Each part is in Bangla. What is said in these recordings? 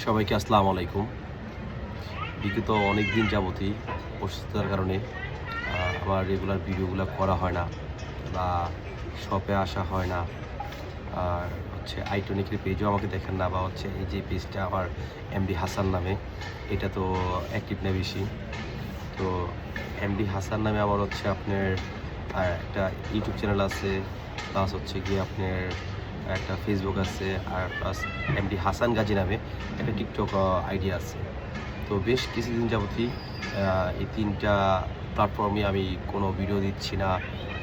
সবাইকে আসসালামু আলাইকুম। বিগত অনেক দিন যাবতই অসুস্থতার কারণে আমার রেগুলার ভিডিওগুলো করা হয় না বা শপে আসা হয় না। আর হচ্ছে আইটনিকের পেজও আমাকে দেখেন না, বা হচ্ছে এই যে পেজটা আমার এমডি হাসান নামে, এটা তো অ্যাক্টিভ নেই বেশি। তো এমডি হাসান নামে আমার হচ্ছে আপনার একটা ইউটিউব চ্যানেল আছে, প্লাস হচ্ছে গিয়ে আপনার একটা ফেসবুক আছে, আর প্লাস এমডি হাসান গাজী নামে একটা টিকটক আইডি আছে। তো বেশ কিছুদিন যাবতই এই ৩টা প্ল্যাটফর্মে আমি কোনো ভিডিও দিচ্ছি না,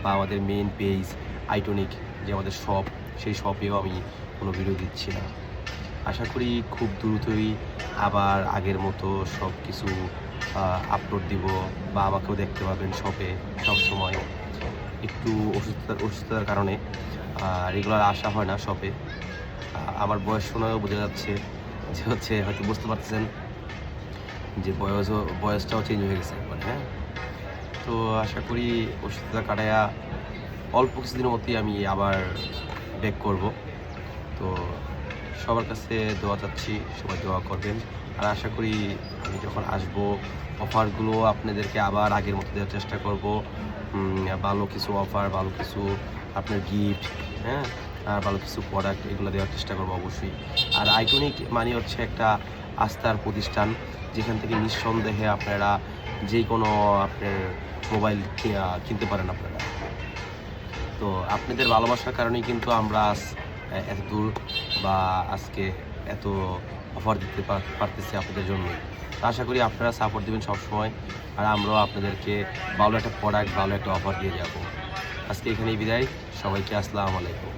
বা আমাদের মেইন পেজ আইটনিক যে আমাদের শপ, সেই শপেও আমি কোনো ভিডিও দিচ্ছি না। আশা করি খুব দ্রুতই আবার আগের মতো সব কিছু আপলোড দিব, বা আমাকেও দেখতে পাবেন শপে সবসময়। একটু অসুস্থতার কারণে রেগুলার আসা হয় না শপে। আমার বয়স শুনেও বোঝা যাচ্ছে যে হচ্ছে, হয়তো বুঝতে পারতেছেন যে বয়সটাও চেঞ্জ হয়ে গেছে একবার, হ্যাঁ? তো আশা করি অসুস্থতা কাটায়া অল্প কিছুদিনের মধ্যেই আমি আবার ব্যাক করব। তো সবার কাছে দোয়া চাচ্ছি, সবাই দোয়া করবেন। আর আশা করি আমি যখন আসবো, অফারগুলো আপনাদেরকে আবার আগের মতো দেওয়ার চেষ্টা করব। ভালো কিছু অফার, ভালো কিছু আপনার গিফট, হ্যাঁ? আর ভালো কিছু প্রোডাক্ট, এগুলো দেওয়ার চেষ্টা করবো অবশ্যই। আর আইকনিক মানে হচ্ছে একটা আস্থার প্রতিষ্ঠান, যেখান থেকে নিঃসন্দেহে আপনারা যে কোনো আপনার মোবাইল কিনতে পারেন আপনারা। তো আপনাদের ভালোবাসার কারণেই কিন্তু আমরা আজ এত দূর, বা আজকে এত অফার দিতে পারতেছি আপনাদের জন্যই। তো আশা করি আপনারা সাপোর্ট দেবেন সবসময়, আর আমরাও আপনাদেরকে ভালো একটা প্রোডাক্ট, ভালো একটা অফার দিয়ে যাব। আজকে এখানেই বিদায়। সবাইকে আসসালামু আলাইকুম।